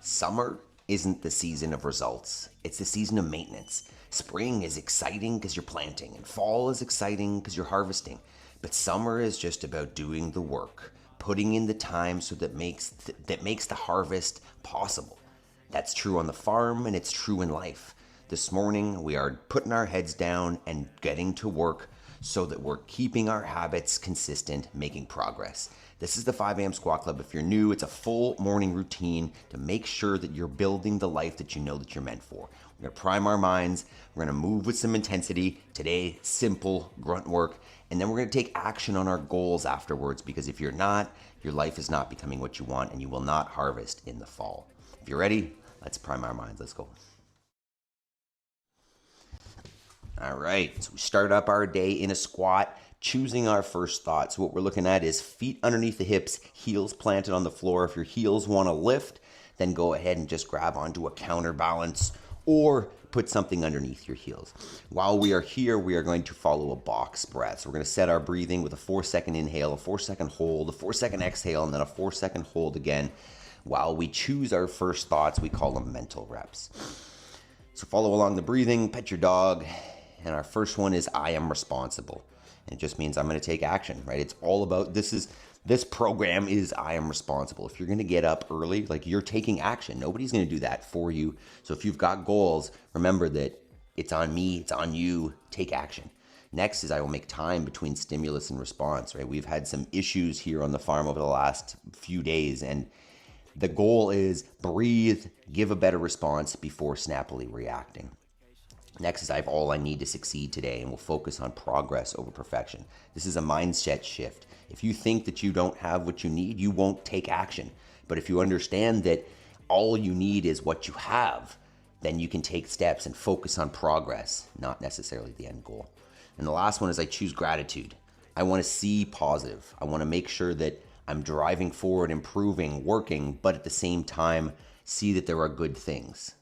Summer isn't the season of results. It's the season of maintenance. Spring is exciting because you're planting, and fall is exciting because you're harvesting. But summer is just about doing the work, putting in the time so that makes the harvest possible. That's true on the farm, and it's true in life. This morning, we are putting our heads down and getting to work so that we're keeping our habits consistent, making progress. This is the 5 a.m. Squat Club. If you're new, it's a full morning routine to make sure that you're building the life that you know that you're meant for. We're going to prime our minds. We're going to move with some intensity. Today, simple grunt work. And then we're going to take action on our goals afterwards, because if you're not, your life is not becoming what you want and you will not harvest in the fall. If you're ready, let's prime our minds. Let's go. All right, so we start up our day in a squat, choosing our first thought. So what we're looking at is feet underneath the hips, heels planted on the floor. If your heels want to lift, then go ahead and just grab onto a counterbalance or put something underneath your heels. While we are here, we are going to follow a box breath. So we're going to set our breathing with a 4-second inhale, a 4-second hold, a 4-second exhale, and then a 4-second hold again. While we choose our first thoughts, we call them mental reps. So follow along the breathing, pet your dog. And our first one is I am responsible. And it just means I'm going to take action, right? It's all about, this program is I am responsible. If you're going to get up early, like, you're taking action. Nobody's going to do that for you. So if you've got goals, remember that it's on me, it's on you. Take action. Next is I will make time between stimulus and response, right? We've had some issues here on the farm over the last few days, and the goal is breathe, give a better response before snappily reacting. Next is I have all I need to succeed today, and we'll focus on progress over perfection. This is a mindset shift. If you think that you don't have what you need, you won't take action. But if you understand that all you need is what you have, then you can take steps and focus on progress, not necessarily the end goal. And the last one is I choose gratitude. I want to see positive. I want to make sure that I'm driving forward, improving, working, but at the same time, see that there are good things.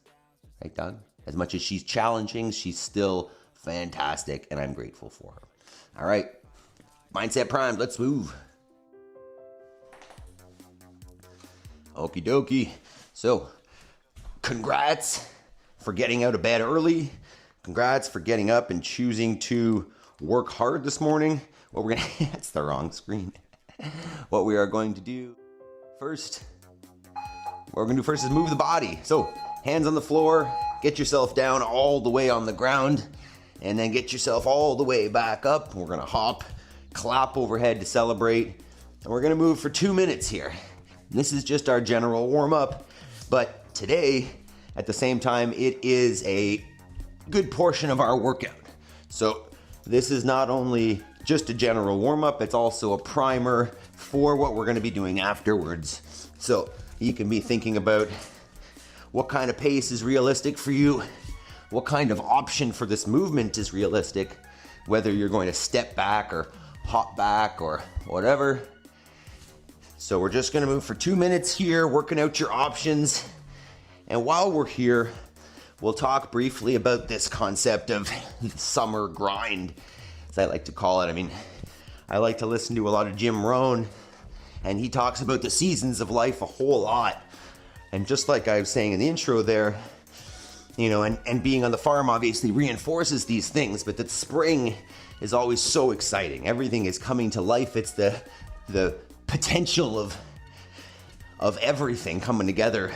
Right, Doug? As much as she's challenging, she's still fantastic, and I'm grateful for her. All right, mindset primed, let's move. Okie dokie. So, congrats for getting out of bed early. Congrats for getting up and choosing to work hard this morning. That's the wrong screen. What we are going to do first, is move the body. So, hands on the floor. Get yourself down all the way on the ground, and then get yourself all the way back up. We're gonna hop, clap overhead to celebrate, and we're gonna move for 2 minutes here. This is just our general warm-up, but today, at the same time, it is a good portion of our workout. So this is not only just a general warm-up, it's also a primer for what we're gonna be doing afterwards. So you can be thinking about what kind of pace is realistic for you? What kind of option for this movement is realistic? Whether you're going to step back or hop back or whatever. So we're just gonna move for 2 minutes here, working out your options. And while we're here, we'll talk briefly about this concept of the summer grind, as I like to call it. I mean, I like to listen to a lot of Jim Rohn, and he talks about the seasons of life a whole lot. And just like I was saying in the intro there, you know, and being on the farm obviously reinforces these things, but that spring is always so exciting. Everything is coming to life. It's the potential of everything coming together.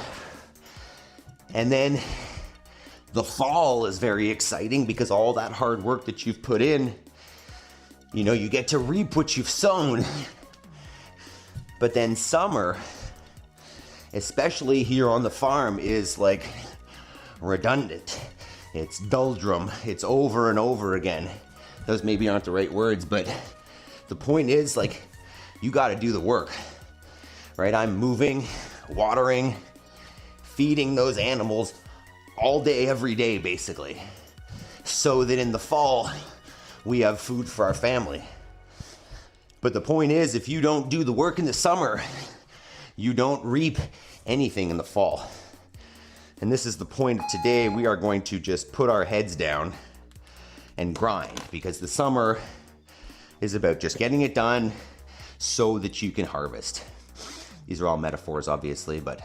And then the fall is very exciting because all that hard work that you've put in, you know, you get to reap what you've sown. But then summer, especially here on the farm, is like redundant. It's doldrum. It's over and over again. Those maybe aren't the right words, but the point is, like, you got to do the work, right? I'm moving, watering, feeding those animals all day, every day, basically, so that in the fall, we have food for our family. But the point is, if you don't do the work in the summer, you don't reap anything in the fall. And this is the point of today. We are going to just put our heads down and grind, because the summer is about just getting it done so that you can harvest. These are all metaphors, obviously, but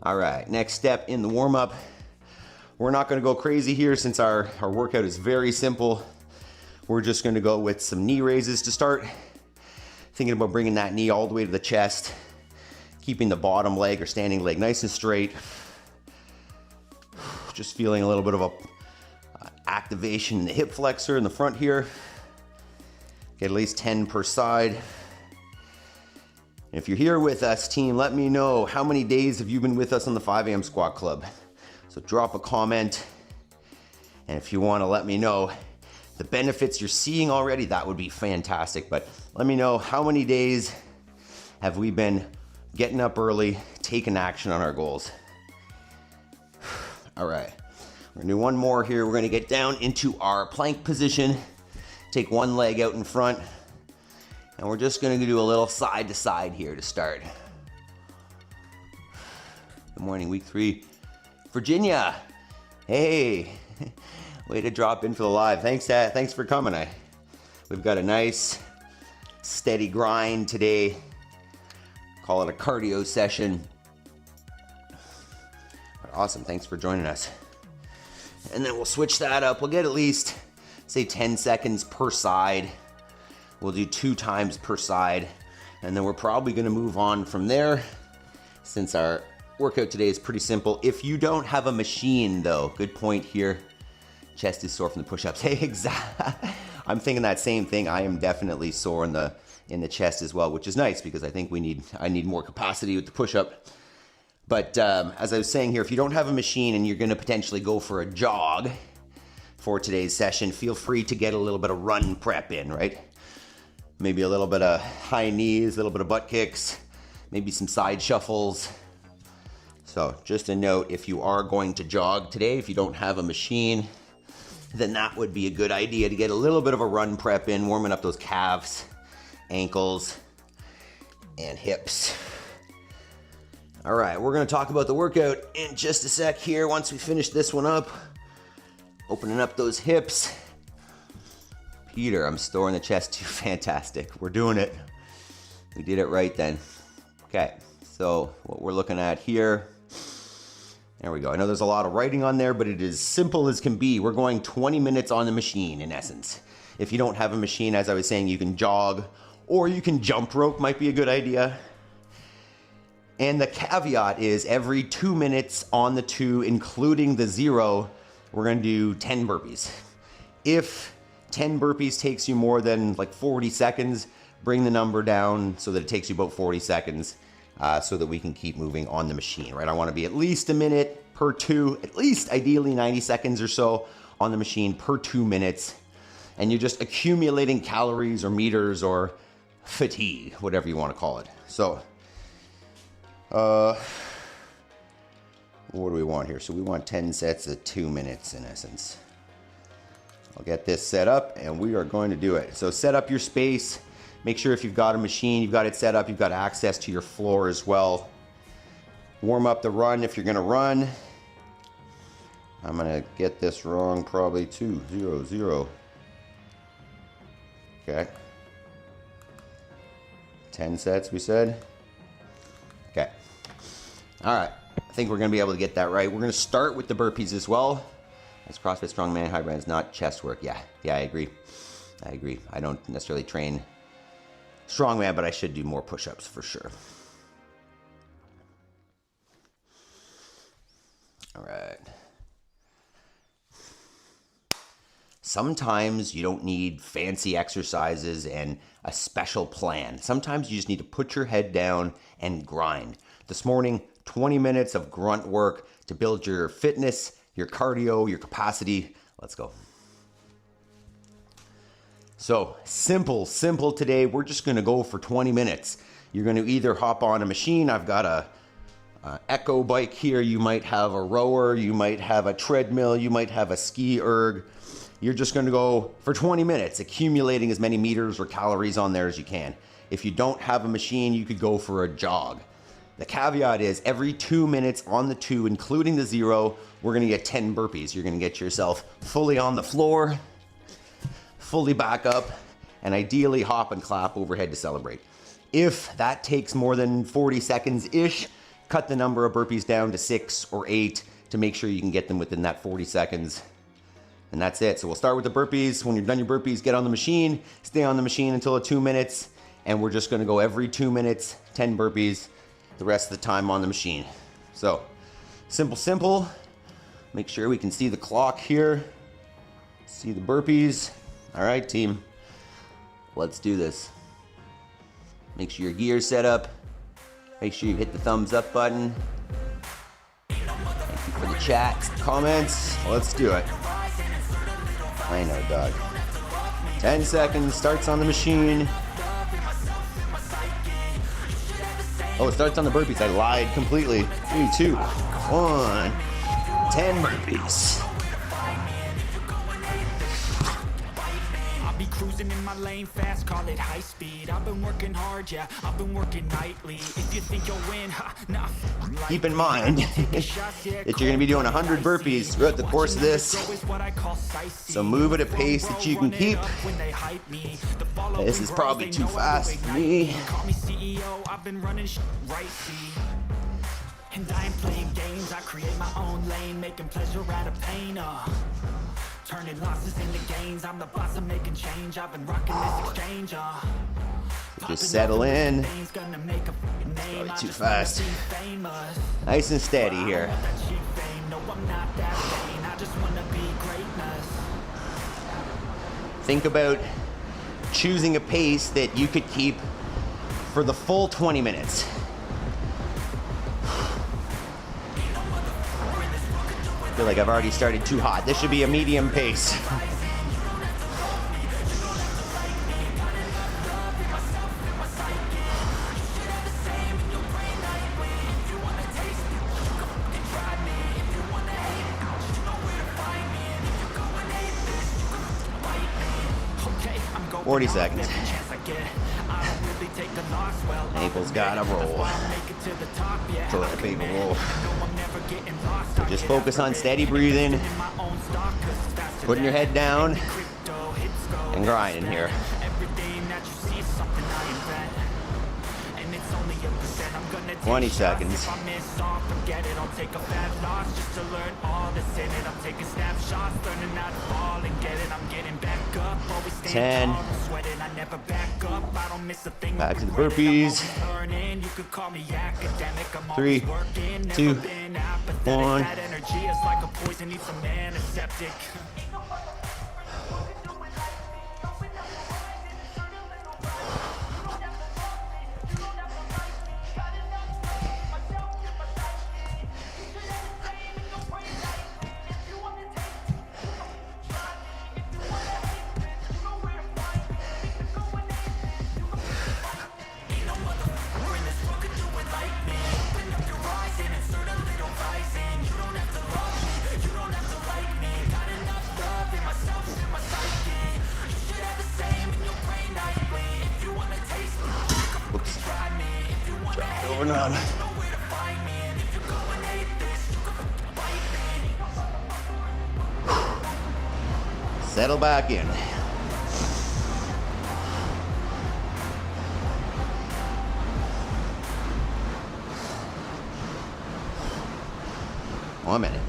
All right, next step in the warm-up. We're not gonna go crazy here since our workout is very simple. We're just gonna go with some knee raises to start. Thinking about bringing that knee all the way to the chest, keeping the bottom leg or standing leg nice and straight. Just feeling a little bit of a activation in the hip flexor in the front here. Get at least 10 per side. If you're here with us, team, let me know how many days have you been with us on the 5 a.m. Squat Club. So drop a comment, and if you want to let me know the benefits you're seeing already, that would be fantastic. But let me know how many days have we been getting up early, taking action on our goals. All right, we're gonna do one more here. We're gonna get down into our plank position, take one leg out in front, and we're just gonna do a little side to side here to start. Good morning, week 3. Virginia, hey, way to drop in for the live. Thanks for coming. We've got a nice steady grind today. Call it a cardio session. Awesome, thanks for joining us. And then we'll switch that up. We'll get at least, say 10 seconds per side. We'll do 2 times per side. And then we're probably gonna move on from there since our workout today is pretty simple. If you don't have a machine though, good point here. Chest is sore from the push-ups. Hey, exactly. I'm thinking that same thing. I am definitely sore in the chest as well, which is nice because I think I need more capacity with the push-up. But as I was saying here, if you don't have a machine and you're gonna potentially go for a jog for today's session, feel free to get a little bit of run prep in, right? Maybe a little bit of high knees, a little bit of butt kicks, maybe some side shuffles. So just a note, if you are going to jog today, if you don't have a machine, then that would be a good idea to get a little bit of a run prep in, warming up those calves, ankles, and hips. All right, we're gonna talk about the workout in just a sec here once we finish this one up. Opening up those hips. Peter, I'm storing the chest too. Fantastic, we're doing it. We did it right then. Okay, so what we're looking at here, there we go. I know there's a lot of writing on there, but it is simple as can be. We're going 20 minutes on the machine in essence. If you don't have a machine, as I was saying, you can jog or you can jump rope, might be a good idea. And the caveat is every 2 minutes on the 2, including the 0, we're gonna do 10 burpees. If 10 burpees takes you more than like 40 seconds, bring the number down so that it takes you about 40 seconds so that we can keep moving on the machine, right? I wanna be at least a minute per 2, at least ideally 90 seconds or so on the machine per 2 minutes. And you're just accumulating calories or meters or fatigue, whatever you wanna call it. So, what do we want here? So we want 10 sets of 2 minutes in essence. I'll get this set up and we are going to do it. So set up your space. Make sure if you've got a machine, you've got it set up, you've got access to your floor as well. Warm up the run if you're gonna run. I'm gonna get this wrong, probably 2, 0, 0. Okay. 10 sets, we said. Okay. All right. I think we're gonna be able to get that right. We're gonna start with the burpees as well. As CrossFit Strongman high brands, not chest work. Yeah, I agree. I don't necessarily train strongman, but I should do more push-ups for sure. All right. Sometimes you don't need fancy exercises and a special plan. Sometimes you just need to put your head down and grind. This morning, 20 minutes of grunt work to build your fitness, your cardio, your capacity. Let's go. So simple today. We're just gonna go for 20 minutes. You're gonna either hop on a machine. I've got a Echo bike here. You might have a rower. You might have a treadmill. You might have a ski erg. You're just gonna go for 20 minutes, accumulating as many meters or calories on there as you can. If you don't have a machine, you could go for a jog. The caveat is every 2 minutes on the 2, including the 0, we're gonna get 10 burpees. You're gonna get yourself fully on the floor, fully back up, and ideally hop and clap overhead to celebrate. If that takes more than 40 seconds-ish, cut the number of burpees down to 6 or 8 to make sure you can get them within that 40 seconds. And that's it. So we'll start with the burpees. When you're done your burpees, get on the machine, stay on the machine until 2 minutes, and we're just gonna go every 2 minutes, 10 burpees, the rest of the time on the machine. So, simple. Make sure we can see the clock here. See the burpees. All right, team. Let's do this. Make sure your gear's set up. Make sure you hit the thumbs up button. Thank you for the chat, comments. Let's do it. I know, dog. 10 seconds, starts on the machine. Oh, it starts on the burpees. I lied completely. 3, 2, 1. 10 burpees. Cruising in my lane fast, call it high speed. I've been working hard, yeah, I've been working nightly. If you think you'll win, nah. Keep in mind that you're going to be doing 100 burpees throughout the course of this. So move at a pace that you can keep. This is probably too fast for me. And I ain't playing games, I create my own lane, making pleasure out of pain, turning losses into gains, I'm the boss, I'm making change, I've been rocking this exchange, Just settle in. Probably too fast. Nice and steady here. Think about choosing a pace that you could keep for the full 20 minutes. I feel like I've already started too hot. This should be a medium pace. Forty seconds. Ankles gotta roll. Toilet paper roll. So just focus on steady breathing, putting your head down, and grinding here. 20 seconds. 10. Back to the burpees. 3, 2, 1. Over now. Settle back in. One minute.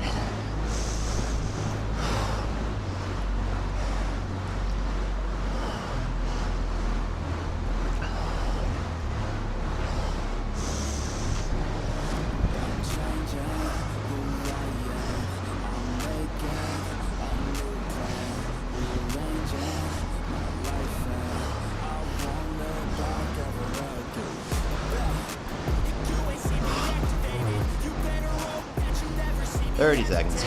Thirty seconds.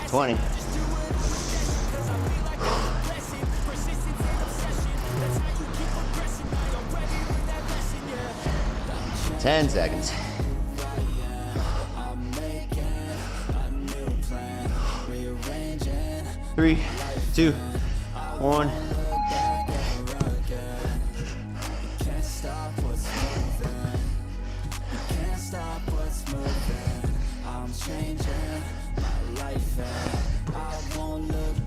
$20. $10 seconds. 3, 2, 1. Changing my life, and I won't look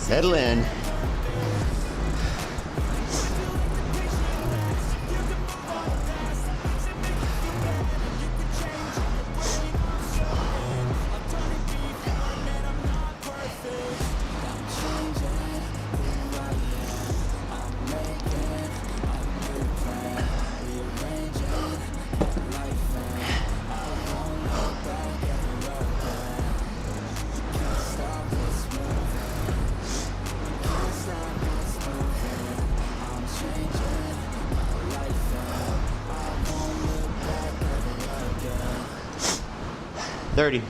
Settle in. $30.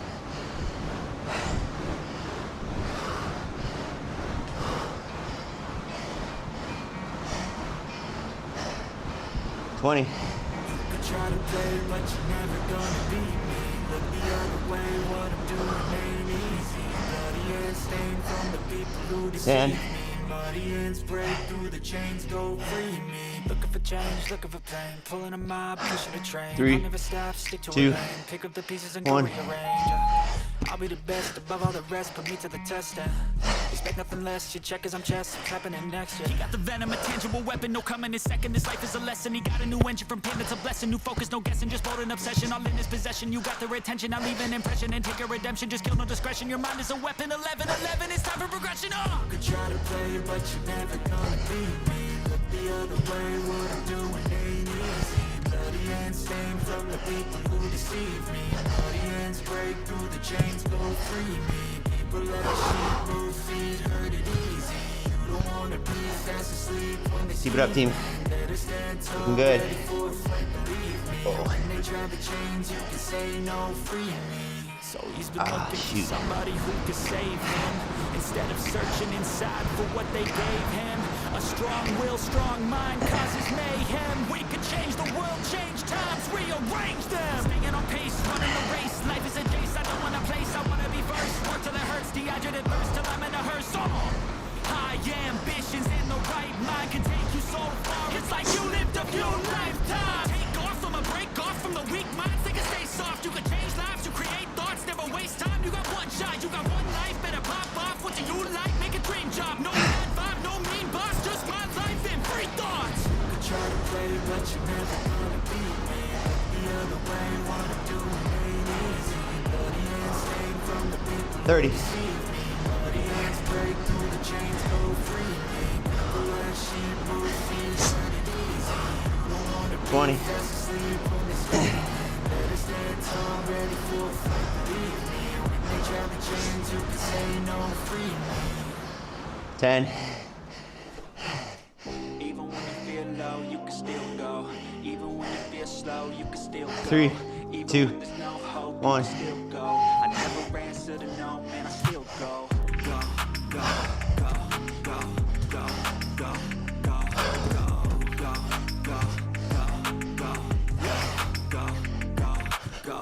20. Try to play, but you're never gonna beat me. Look the other way, what I'm doing ain't easy. Bloody hands stained from the people who deceive me. Muddy hands break through the chains, go free me. Looking for change, looking for pain. Pulling a mob, pushing a train. 3, I'll never stop, stick to 2, a lane. Pick up the pieces and go 1. rearrange. I'll be the best above all the rest, put me to the test and expect nothing less. Your check is I'm chest, trapping it next year. He got the venom, a tangible weapon, no coming in second. This life is a lesson. He got a new engine from pain, it's a blessing. New focus, no guessing, just bold an obsession. All in his possession, you got their attention. I'll leave an impression and take a redemption. Just kill no discretion. Your mind is a weapon. 11-11, it's time for progression. You could try to play, but you're never gonna beat me. Look the other way, what I'm doing ain't easy. Bloody hands stained from the people who deceive me. Bloody hands break through the chains, go free me. People let sheep move feet, hurt it easy. You don't wanna be fast asleep when they Keep it up, team. Looking good. When they try to change, you can say no, free me. So he's been looking for somebody who could save him. Instead of searching inside for what they gave him. A strong will, strong mind causes mayhem. We could change the world, change times, rearrange them. Staying on pace, running the race. Life is a chase, I don't want a place, I wanna be first. Work till it hurts, dehydrated burst till I'm in a hearse. High ambitions in the right mind can take you so far. It's like you lived a few lifetimes. Take off from a break off from the weak minds. They can stay soft, you can change lives, you create thoughts, never waste time. You got one shot, you got one life, better pop off. What do you like? Make a dream job. No bad vibe, no mean boss, just my life and free thoughts. You could try to play, but you're never gonna beat me. The other way, what I'm doing ain't easy. Bloody hands stained from the people 30. bloody hands break through the chains, go free me. People let sheep move feet, turn it easy. You don't wanna be 20. fast asleep when they sleep. Better stand tall, ready for a fight, believe me. When they try to change, you can say no, free me. 10. Even when you feel low, you can still go. Even when you feel slow, you can still go. 3, Even 2, when there's no hope, 1. you can still go. I never answer to no, man, I still go. Go, go, go, go, go, go, go, go, go, go, go, go, go, go.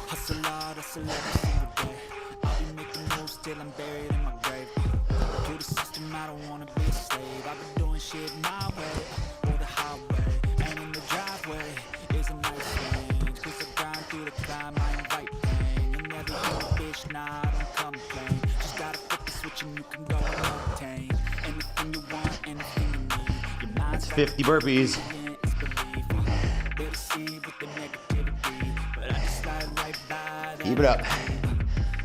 Hustle hard, hustle every single day. I'll be making moves till I'm buried in my grave. To the system, I don't wanna be a slave. I've been doing shit my way, or the highway. And in the driveway is a nice range. Cause I grind through the climb, I invite pain. You never go bitch, nah, I don't complain. Just gotta flip the switch and you can go and obtain anything you want, anything you need. Your mind's 50 burpees. it's belief. They deceive with the negativity, but I just slide right by that. Keep it up.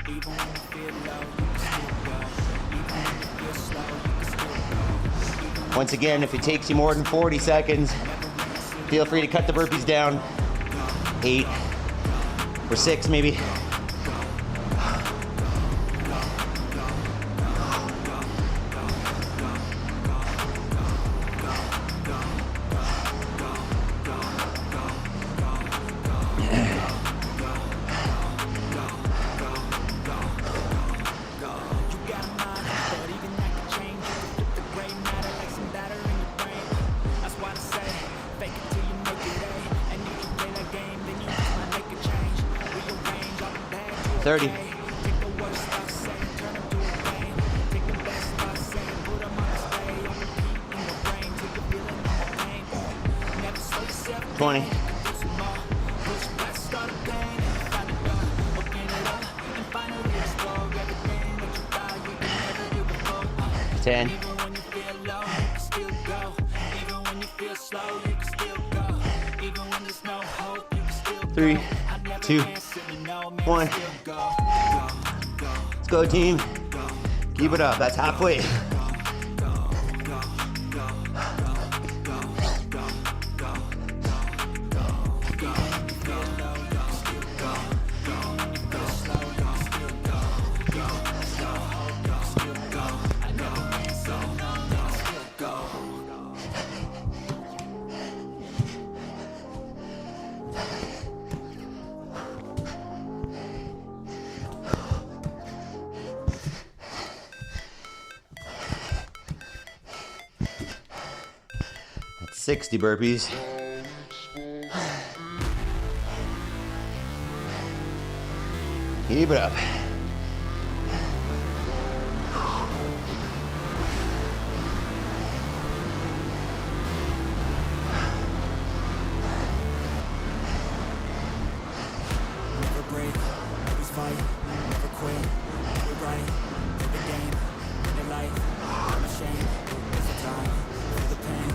Even when you feel low, you can still go. Even when you feel slow, you can still go. Once again, if it takes you more than 40 seconds, feel free to cut the burpees down. 8 or 6 maybe. That's why I say, fake it till you make it A. And if you play that game, then you just might make a change. 30. $20. 10. Even when you feel low, you can still go. Even when you feel slow, you can still go. Even when there's no hope, you can still go. 3, I never 2, answer to no, man, 1. still go. Let's go, team. Keep it up. That's halfway. That's 60 burpees. Keep it up. Never break, always fight, never quit, do it right, play the game, win your life, I'm ashamed, it's the time, feel the pain,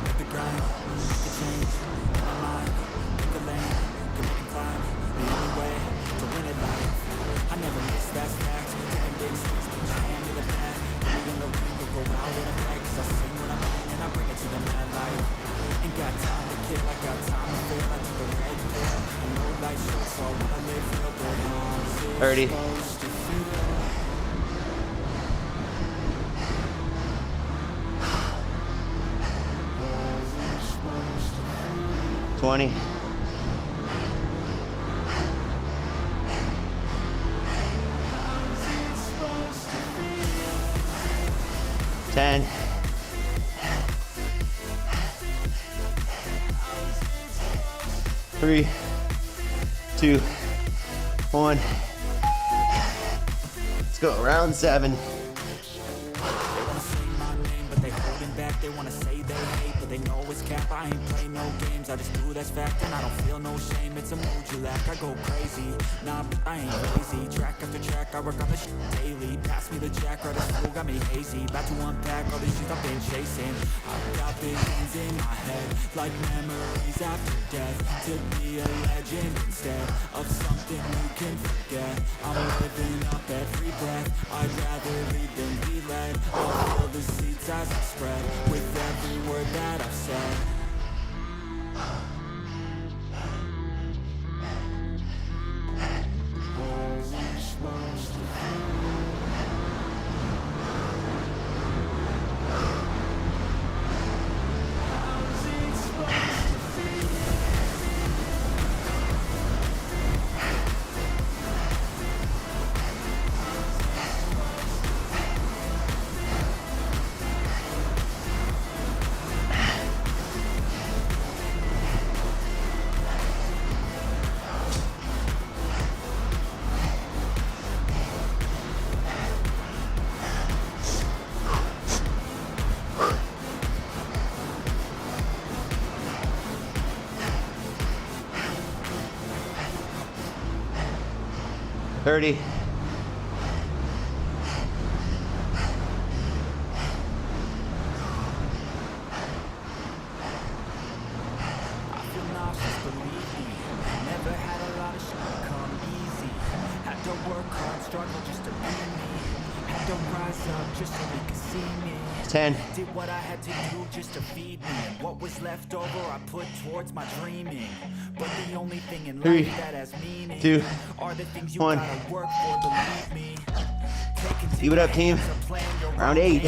make the grind, make the change, in my mind, pick the lane, can make it climb, the only way to win it life. I never miss, that's facts, 10 big swings, put your hand in the back, put me in the ring, go out with a bag, cause I sing what I mean and I bring it to the mad light. Ain't got time to kill, I got time to feel, I took the red pill, I know life's short, so I wanna live real, but how's it 30. supposed to feel? 20. 10. 3, 2, 1. Let's go. Round 7. They wanna say my name, but they holding back. They wanna say they hate, but they know it's cap. I ain't play no games, I just do that's fact. And I don't feel no shame, it's a mood you lack. I go crazy, nah, I ain't lazy. Track after track, I work on the shit daily. Pass me the jack, right as school, got me hazy. About to unpack all these shit I've been chasing. I've got visions in my head, like memories after death. To be a legend instead of something you can forget. I'm living up every breath, I'd rather lead than be led. I'll feel the seeds as I spread, with every word that I've said. Thirty. 10. Did what I had to do just to feed me, and what was left over I put towards my dreaming. But the only thing in 3, life that has meaning 2, are the things you 1. gotta work for, believe me. Keep it up, team. Round 8.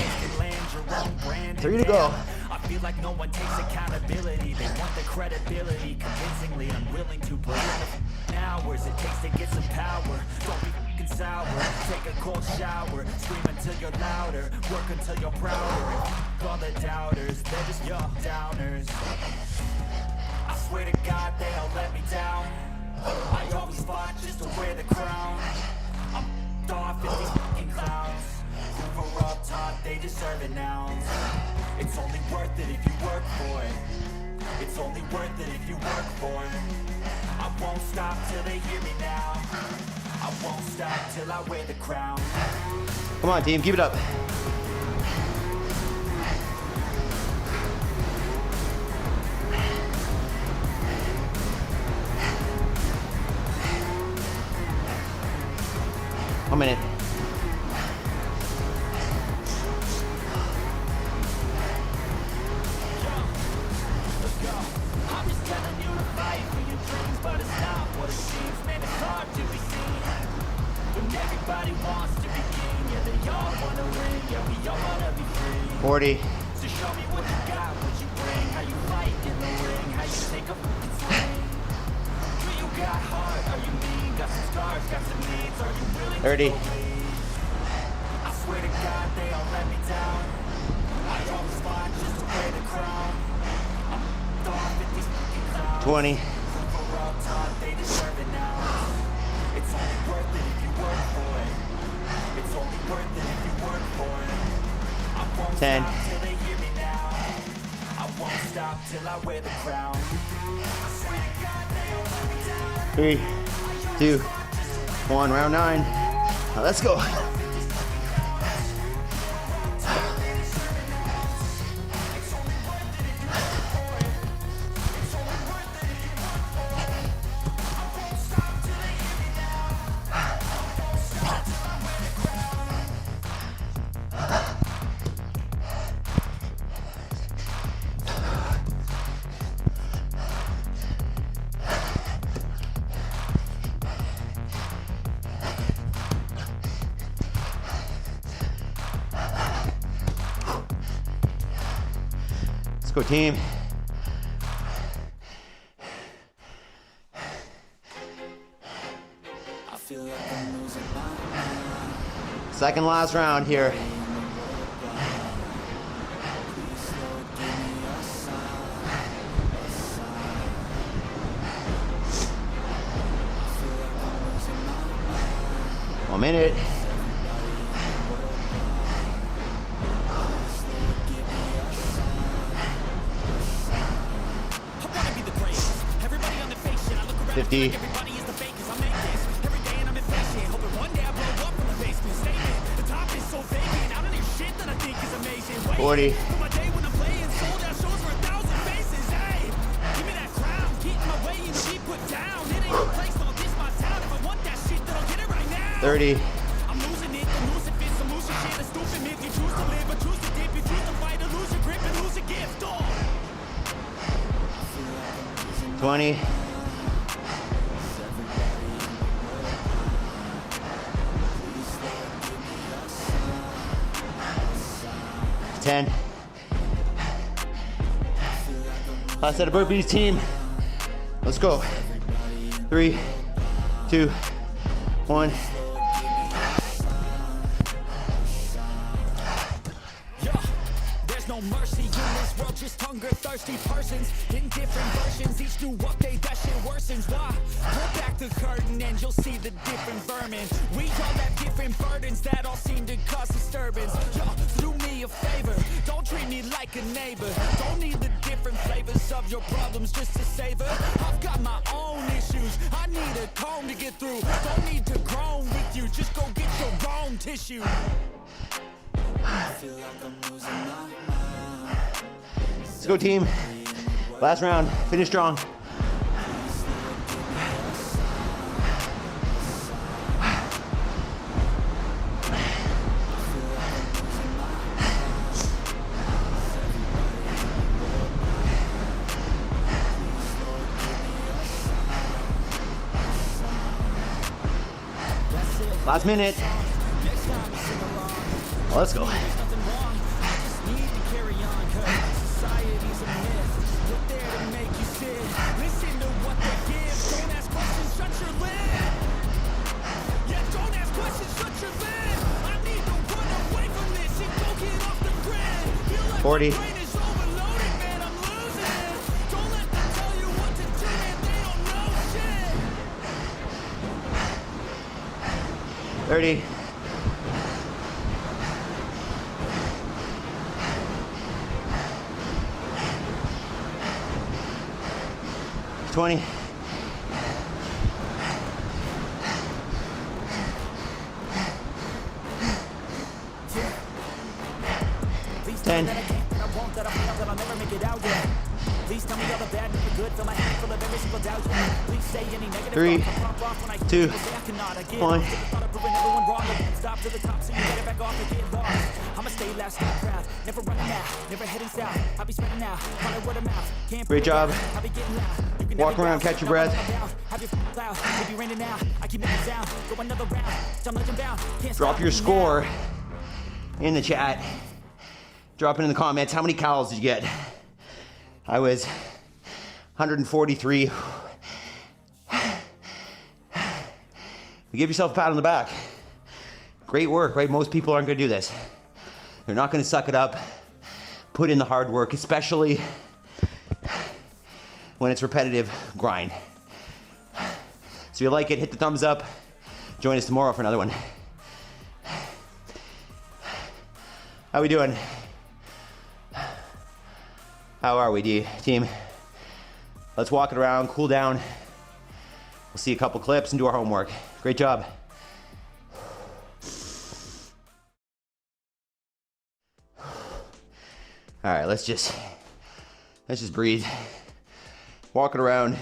3 to go. I feel like no one takes accountability. They want the credibility, convincingly unwilling to put in the hours it takes to get some power. Don't be fucking sour. Take a cold shower, scream until you're louder, work until you're prouder. And all the doubters, they're just young downers. I swear to God they all let me down. I always fought just to wear the crown. I'm off at these fucking clowns who were up top, they deserve it now. It's only worth it if you work for it. It's only worth it if you work for it. I won't stop till they hear me now. I won't stop till I wear the crown. Come on, team, keep it up. 1 minute. Let's go. I'm just telling you to fight for your dreams, but it's not what it seems. Man, it's hard to be seen when everybody wants to be king. Yeah, they all wanna win. Yeah, we all wanna be free. 40. So show me what you got, what you bring, how you fight in the ring, how you take a fucking swing. Do you got heart? Are you mean? Got some scars, got some needs. Are you willing 30. to believe? I swear to God, they all let me down. I don't respond just to wear the crown. I'm off at these fucking clowns. 20. We're all taught they deserve it now. It's only worth it if you work for it. It's only worth it if you work for it. I won't 10. stop till they hear me now. I won't stop till I wear the crown. I swear to God, they all let me down. 3, 2, 1. Round 9. Now let's go. Let's go, team. I feel like I'm losing my mind. Second last round here. Please, Lord, give me a sign. I feel like I'm losing my mind. 1 minute. I wanna be the greatest. Everybody on the fake shit. I look around 50. and everybody is the fakest. I make this every day and I'm impatient. Hoping one day I blow up from the basement. Statement. The top is so vacant. I don't hear shit that I think is amazing. Wait, 40. for my day when I'm playing sold out shows for 1,000 faces. Hey, give me that crown. Get in my way and be put down. It ain't your place, no, this my town. If I want that shit, then I'll get it right now. 30. I'm losing it, the losing fits, I'm losing shit. A stupid myth. You choose to live or choose to dip. You choose to fight or lose your grip and lose a gift. Oh. 20. 10. Last set of burpees, team. Let's go. 3, 2, 1. There's no mercy in this world, just hunger-thirsty persons in different versions. Each new update, that shit worsens. Why? Pull back the curtain and you'll see the different vermin. We all have different burdens that all seem to cause disturbance. Yo, do me a favor, don't treat me like a neighbor. Don't need the different flavors of your problems just to savor. I've got my own issues, I need a comb to get through. Don't need to groan with you, just go get your own tissue. I feel like I'm losing my mind. Let's go, team. Last round. Finish strong. Last minute. Let's go. Feel 40. like my brain is overloaded, man, I'm losing it. Don't let them tell you what to do, man, they don't know shit. 30. 20. 10. Please tell me all the bad, not the good. Fill my head full of every single doubt. Please say any negative 3, thoughts. I'll pop off when I 2, say I cannot. I get 1. lost in the thought of proving everyone wrong. I won't stop to the top, so you better back off and get lost. I'ma stay loud, stay proud. Never running out, never heading south. I'll be spreading out, call it word of mouth. Can't Great job. I'll be getting loud. You can Walk never around, doubt. catch your breath. Have your cloud, it be raining now. I keep making sound, go another round. I'm legend bound, can't Drop stop your me now. score in the chat. Drop it in the comments. How many calories did you get? I was 143. You give yourself a pat on the back. Great work, right? Most people aren't gonna do this. They're not gonna suck it up, put in the hard work, especially when it's repetitive grind. So if you like it, hit the thumbs up. Join us tomorrow for another one. How we doing? How are we, team? Let's walk it around, cool down. We'll see a couple clips and do our homework. Great job. All right, let's just breathe. Walk it around,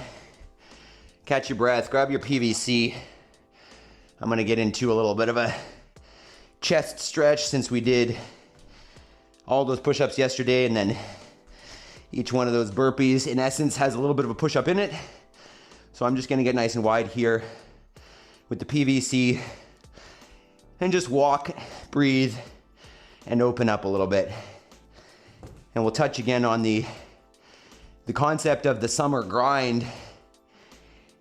catch your breath, grab your PVC. I'm gonna get into a little bit of a chest stretch since we did all those push-ups yesterday, and then each one of those burpees in essence has a little bit of a push-up in it. So I'm just gonna get nice and wide here with the PVC and just walk, breathe, and open up a little bit. And we'll touch again on the concept of the summer grind.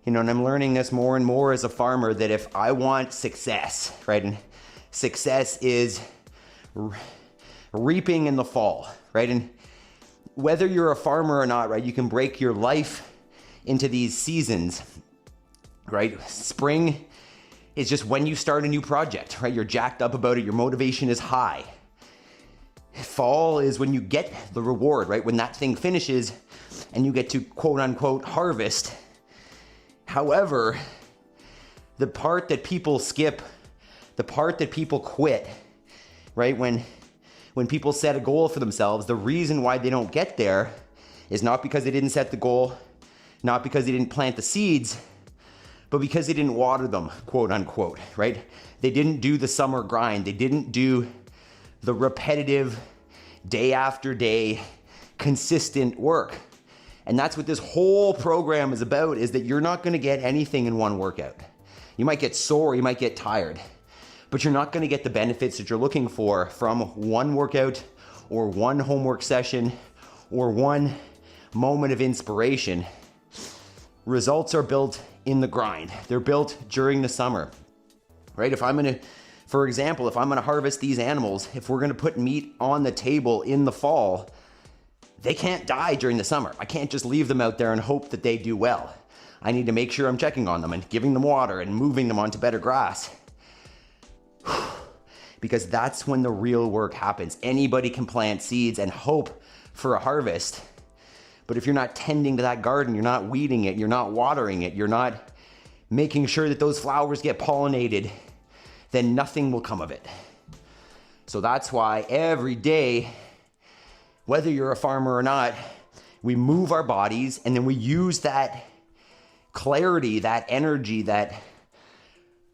You know, and I'm learning this more and more as a farmer, that if I want success, right? And success is reaping in the fall, right? And whether you're a farmer or not, right, you can break your life into these seasons, right? Spring is just when you start a new project, right? You're jacked up about it, your motivation is high. Fall is when you get the reward, right? When that thing finishes and you get to quote unquote harvest. However, the part that people skip, the part that people quit, right? When people set a goal for themselves, the reason why they don't get there is not because they didn't set the goal, not because they didn't plant the seeds, but because they didn't water them, quote unquote, right? They didn't do the summer grind. They didn't do the repetitive, day after day, consistent work. And that's what this whole program is about, is that you're not gonna get anything in one workout. You might get sore, you might get tired, but you're not gonna get the benefits that you're looking for from one workout or one homework session or one moment of inspiration. Results are built in the grind. They're built during the summer, right? For example, if I'm gonna harvest these animals, if we're gonna put meat on the table in the fall, they can't die during the summer. I can't just leave them out there and hope that they do well. I need to make sure I'm checking on them and giving them water and moving them onto better grass. Because that's when the real work happens. Anybody can plant seeds and hope for a harvest. But if you're not tending to that garden, you're not weeding it, you're not watering it, you're not making sure that those flowers get pollinated, then nothing will come of it. So that's why every day, whether you're a farmer or not, we move our bodies and then we use that clarity, that energy, that,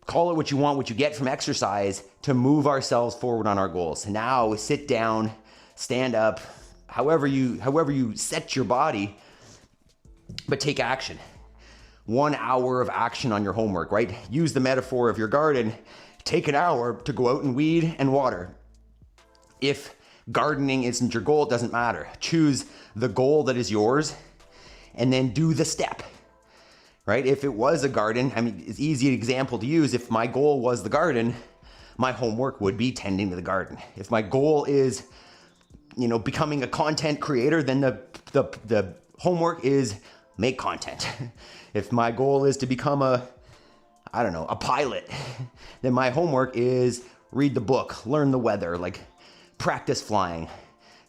call it what you want, what you get from exercise, to move ourselves forward on our goals. Now sit down, stand up, however you set your body, but take action. 1 hour of action on your homework, right? Use the metaphor of your garden. Take an hour to go out and weed and water. If gardening isn't your goal, it doesn't matter. Choose the goal that is yours and then do the step, right? If it was a garden, I mean, it's an easy example to use. If my goal was the garden, my homework would be tending to the garden. If my goal is, becoming a content creator, then the homework is make content. If my goal is to become a pilot, then my homework is read the book, learn the weather, practice flying,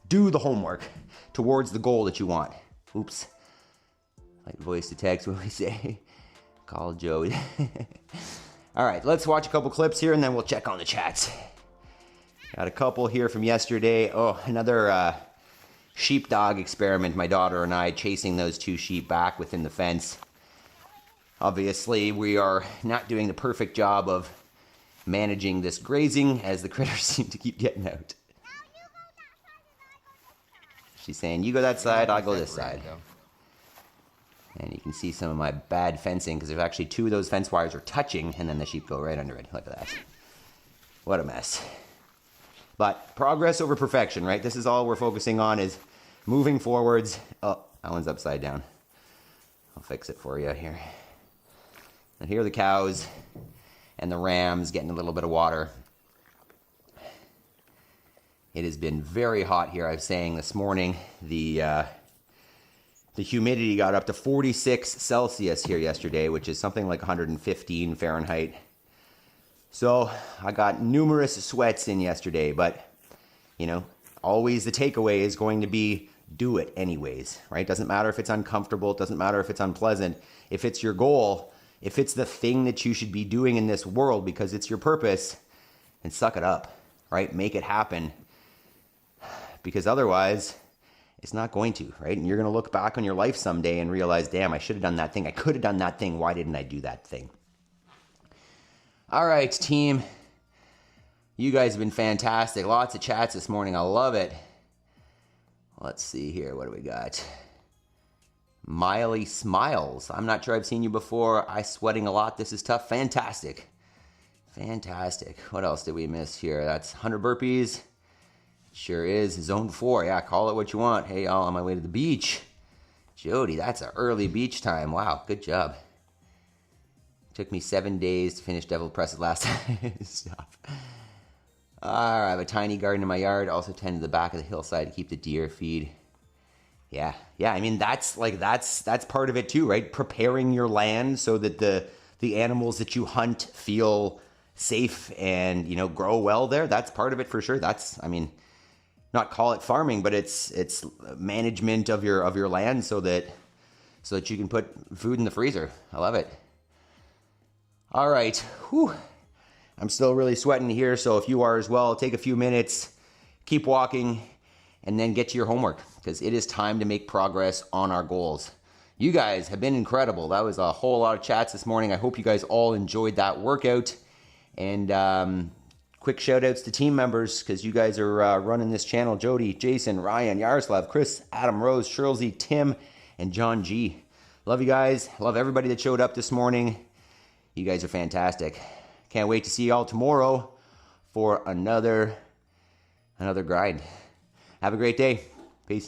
do the homework towards the goal that you want. Oops. Like voice to text when we say, call Joey. All right, let's watch a couple clips here and then we'll check on the chats. Got a couple here from yesterday. Oh, another sheepdog experiment, my daughter and I chasing those 2 sheep back within the fence. Obviously, we are not doing the perfect job of managing this grazing as the critters seem to keep getting out. She's saying, you go that side, I'll go this side. And you can see some of my bad fencing because there's actually 2 of those fence wires are touching and then the sheep go right under it. Look at that. What a mess. But progress over perfection, right? This is all we're focusing on is moving forwards. Oh, that one's upside down. I'll fix it for you here. And here are the cows and the rams getting a little bit of water. It has been very hot here. I was saying this morning, the humidity got up to 46 Celsius here yesterday, which is something like 115 Fahrenheit. So I got numerous sweats in yesterday, but you know, always the takeaway is going to be do it anyways, right? Doesn't matter if it's uncomfortable, it doesn't matter if it's unpleasant. If it's your goal, if it's the thing that you should be doing in this world because it's your purpose, then suck it up, right? Make it happen. Because otherwise, it's not going to, right? And you're going to look back on your life someday and realize, damn, I should have done that thing. I could have done that thing. Why didn't I do that thing? All right, team. You guys have been fantastic. Lots of chats this morning. I love it. Let's see here. What do we got? Miley Smiles. I'm not sure I've seen you before. I sweating a lot. This is tough. Fantastic. Fantastic. What else did we miss here? That's 100 burpees. Sure is. Zone 4. Yeah, call it what you want. Hey, y'all, on my way to the beach. Jody, that's an early beach time. Wow, good job. Took me 7 days to finish Devil Presses last time. Stop. I have a tiny garden in my yard. Also tend to the back of the hillside to keep the deer feed. Yeah. I mean, that's part of it too, right? Preparing your land so that the animals that you hunt feel safe and, you know, grow well there. That's part of it for sure. Not call it farming, but it's management of your land so that you can put food in the freezer. I love it. All right. Whew. I'm still really sweating here, so if you are as well, take a few minutes, keep walking, and then get to your homework because it is time to make progress on our goals. You guys have been incredible. That was a whole lot of chats this morning. I hope you guys all enjoyed that workout. And quick shout outs to team members because you guys are running this channel. Jody, Jason, Ryan, Yaroslav, Chris, Adam, Rose, Shirley, Tim, and John G. Love you guys. Love everybody that showed up this morning. You guys are fantastic. Can't wait to see y'all tomorrow for another grind. Have a great day. Peace.